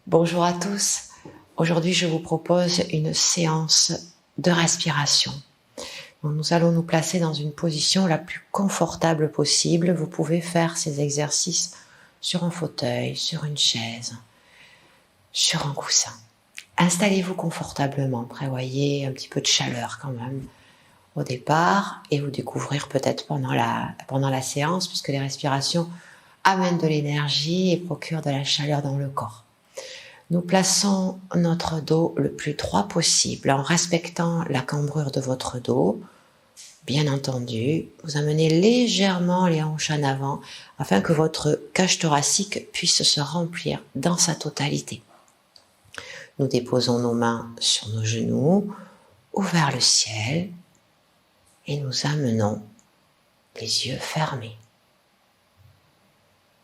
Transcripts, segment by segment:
Bonjour à tous. Aujourd'hui, je vous propose une séance de respiration. Nous allons nous placer dans une position la plus confortable possible. Vous pouvez faire ces exercices sur un fauteuil, sur une chaise, sur un coussin. Installez-vous confortablement. Prévoyez un petit peu de chaleur quand même au départ et vous découvrir peut-être pendant la séance, puisque les respirations amènent de l'énergie et procurent de la chaleur dans le corps. Nous plaçons notre dos le plus droit possible en respectant la cambrure de votre dos. Bien entendu, vous amenez légèrement les hanches en avant afin que votre cage thoracique puisse se remplir dans sa totalité. Nous déposons nos mains sur nos genoux ou vers le ciel et nous amenons les yeux fermés.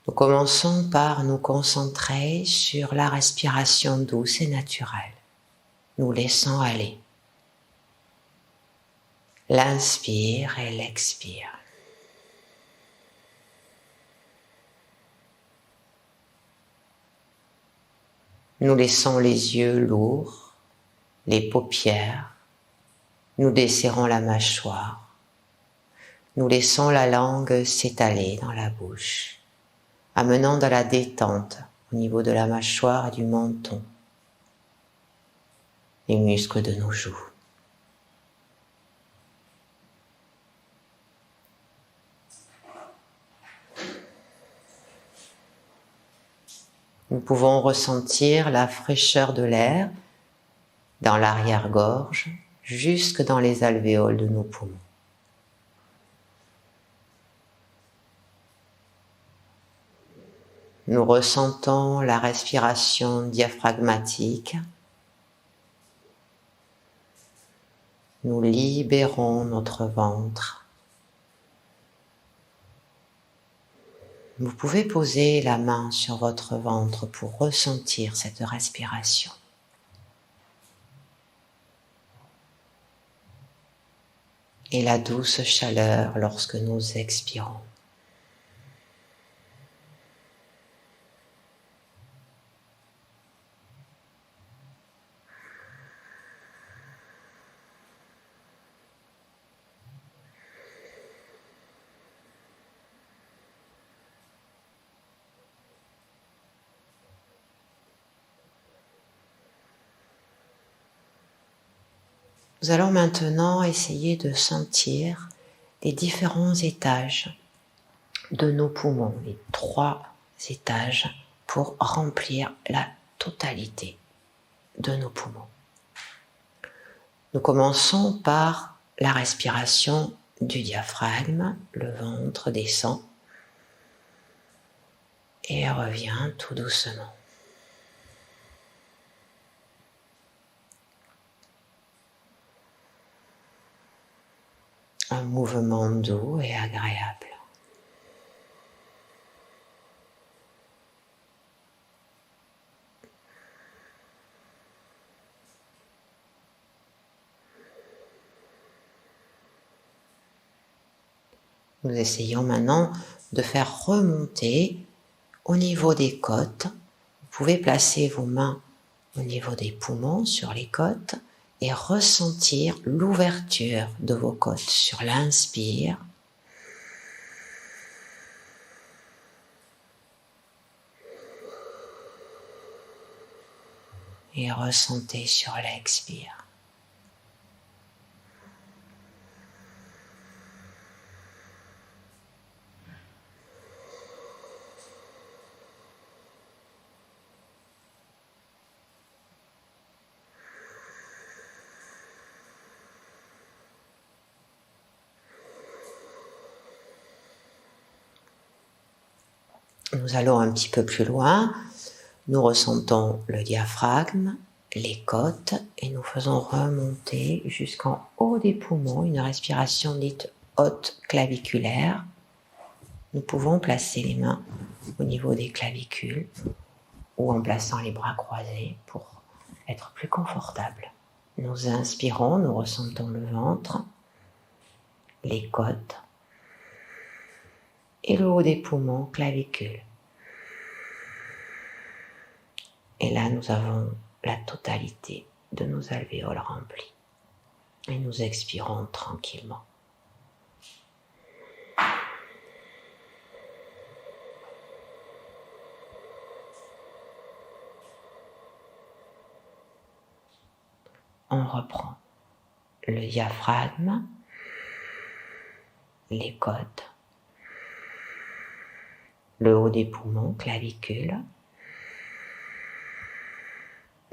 Nous commençons par nous concentrer sur la respiration douce et naturelle. Nous laissons aller. L'inspire et l'expire. Nous laissons les yeux lourds, les paupières. Nous desserrons la mâchoire. Nous laissons la langue s'étaler dans la bouche, amenant de la détente au niveau de la mâchoire et du menton, les muscles de nos joues. Nous pouvons ressentir la fraîcheur de l'air dans l'arrière-gorge, jusque dans les alvéoles de nos poumons. Nous ressentons la respiration diaphragmatique. Nous libérons notre ventre. Vous pouvez poser la main sur votre ventre pour ressentir cette respiration. Et la douce chaleur lorsque nous expirons. Nous allons maintenant essayer de sentir les différents étages de nos poumons, les 3 étages pour remplir la totalité de nos poumons. Nous commençons par la respiration du diaphragme, le ventre descend et revient tout doucement. Un mouvement doux et agréable. Nous essayons maintenant de faire remonter au niveau des côtes. Vous pouvez placer vos mains au niveau des poumons, sur les côtes, et ressentir l'ouverture de vos côtes sur l'inspire. Et ressentez sur l'expire. Nous allons un petit peu plus loin. Nous ressentons le diaphragme, les côtes et nous faisons remonter jusqu'en haut des poumons une respiration dite haute claviculaire. Nous pouvons placer les mains au niveau des clavicules ou en plaçant les bras croisés pour être plus confortable. Nous inspirons, nous ressentons le ventre, les côtes et le haut des poumons, clavicules. Et là, nous nous avons la totalité de nos alvéoles remplies. Et nous expirons tranquillement. On reprend le diaphragme, les côtes, le haut des poumons, clavicule.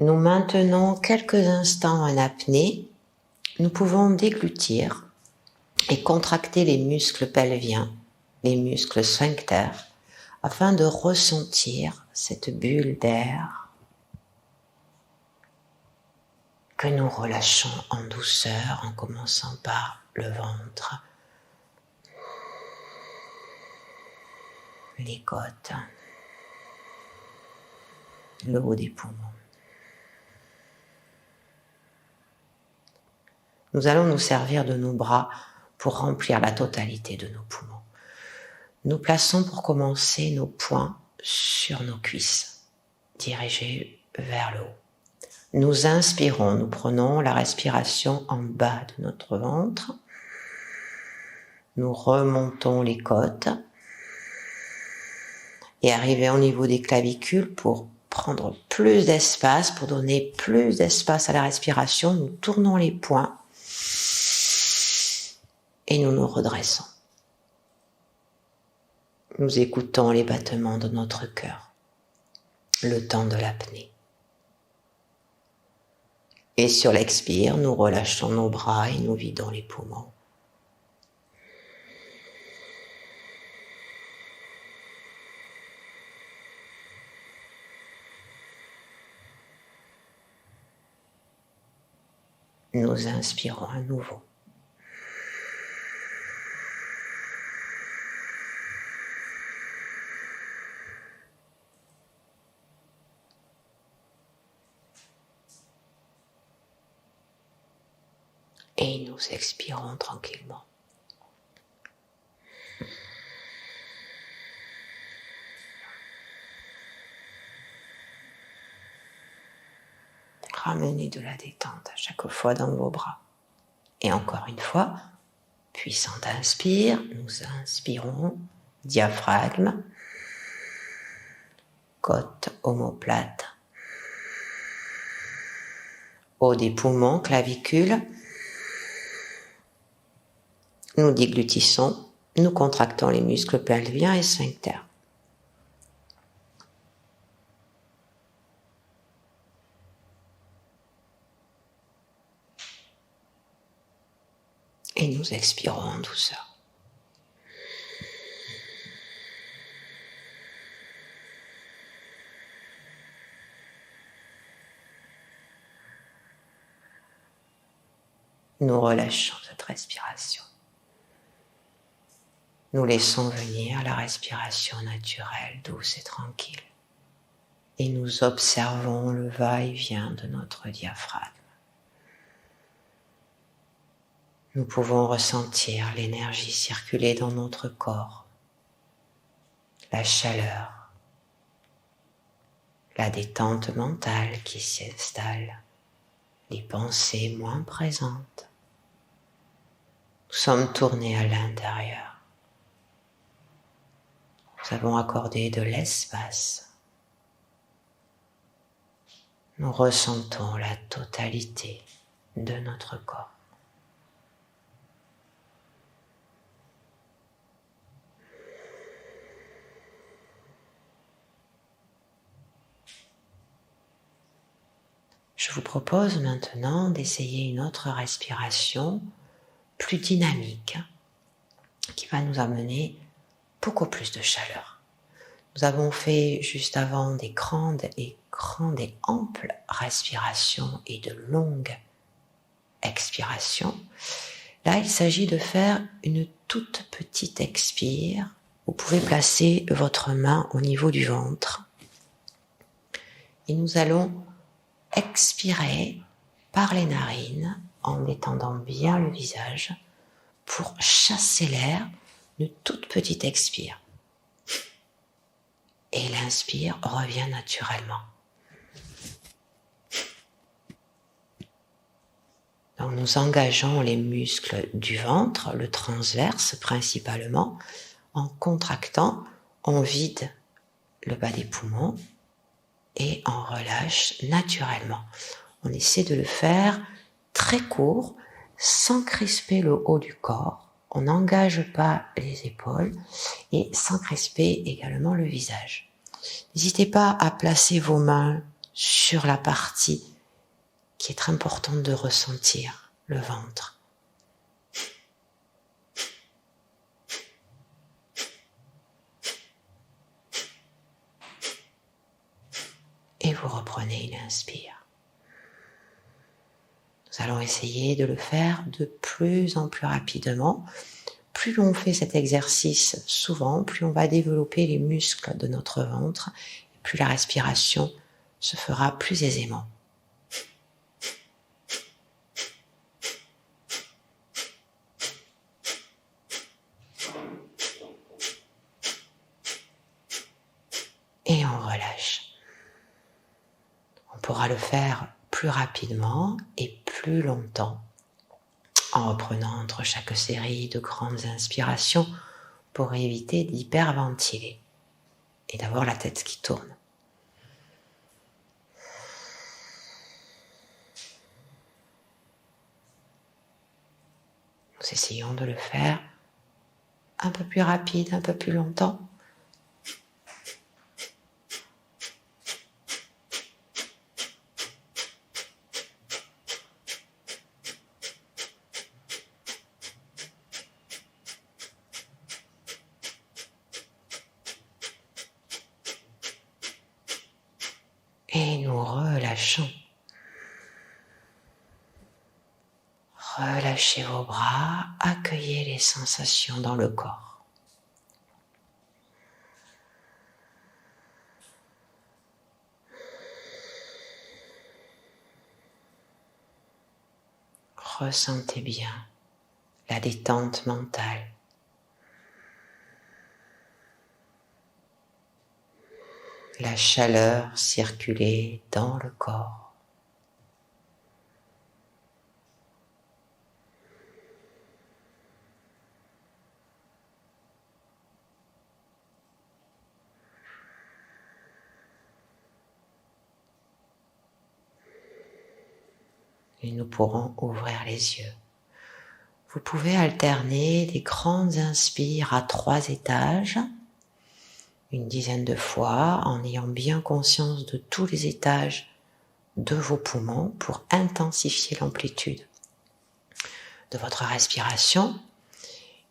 Nous maintenons quelques instants en apnée. Nous pouvons déglutir et contracter les muscles pelviens, les muscles sphincters, afin de ressentir cette bulle d'air que nous relâchons en douceur en commençant par le ventre, les côtes, le haut des poumons. Nous allons nous servir de nos bras pour remplir la totalité de nos poumons. Nous plaçons pour commencer nos poings sur nos cuisses, dirigés vers le haut. Nous inspirons, nous prenons la respiration en bas de notre ventre. Nous remontons les côtes et arrivons au niveau des clavicules pour prendre plus d'espace, pour donner plus d'espace à la respiration. Nous tournons les poings et nous nous redressons. Nous écoutons les battements de notre cœur, le temps de l'apnée. Et sur l'expire, nous relâchons nos bras et nous vidons les poumons. Nous inspirons à nouveau. Et nous expirons tranquillement. Ramenez de la détente à chaque fois dans vos bras. Et encore une fois, puissant inspire, nous inspirons, diaphragme, côte omoplate, haut des poumons, clavicule. Nous déglutissons, nous contractons les muscles pelviens et sphincters. Et nous expirons en douceur. Nous relâchons cette respiration. Nous laissons venir la respiration naturelle, douce et tranquille. Et nous observons le va-et-vient de notre diaphragme. Nous pouvons ressentir l'énergie circuler dans notre corps, la chaleur, la détente mentale qui s'installe, les pensées moins présentes. Nous sommes tournés à l'intérieur. Nous avons accordé de l'espace. Nous ressentons la totalité de notre corps. Je vous propose maintenant d'essayer une autre respiration plus dynamique qui va nous amener beaucoup plus de chaleur. Nous avons fait juste avant des grandes et amples respirations et de longues expirations. Là, il s'agit de faire une toute petite expire. Vous pouvez placer votre main au niveau du ventre. Et nous allons expirer par les narines en détendant bien le visage pour chasser l'air. Une toute petite expire. Et l'inspire revient naturellement. Donc nous engageons les muscles du ventre, le transverse principalement. En contractant, on vide le bas des poumons et on relâche naturellement. On essaie de le faire très court, sans crisper le haut du corps. On n'engage pas les épaules et sans crisper également le visage. N'hésitez pas à placer vos mains sur la partie qui est très importante de ressentir, le ventre. Et vous reprenez une inspire. Nous allons essayer de le faire de plus en plus rapidement. Plus l'on fait cet exercice souvent, plus on va développer les muscles de notre ventre, et plus la respiration se fera plus aisément. Et on relâche. On pourra le faire plus rapidement et plus longtemps en reprenant entre chaque série de grandes inspirations pour éviter d'hyperventiler et d'avoir la tête qui tourne. Nous essayons de le faire un peu plus rapide, un peu plus longtemps. Et nous relâchons. Relâchez vos bras, accueillez les sensations dans le corps. Ressentez bien la détente mentale. La chaleur circuler dans le corps. Et nous pourrons ouvrir les yeux. Vous pouvez alterner des grandes inspires à 3 étages, une dizaine de fois, en ayant bien conscience de tous les étages de vos poumons pour intensifier l'amplitude de votre respiration.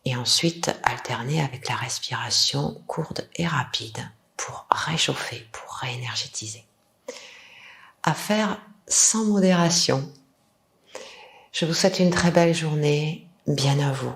Et ensuite, alterner avec la respiration courte et rapide pour réchauffer, pour réénergétiser. À faire sans modération. Je vous souhaite une très belle journée. Bien à vous.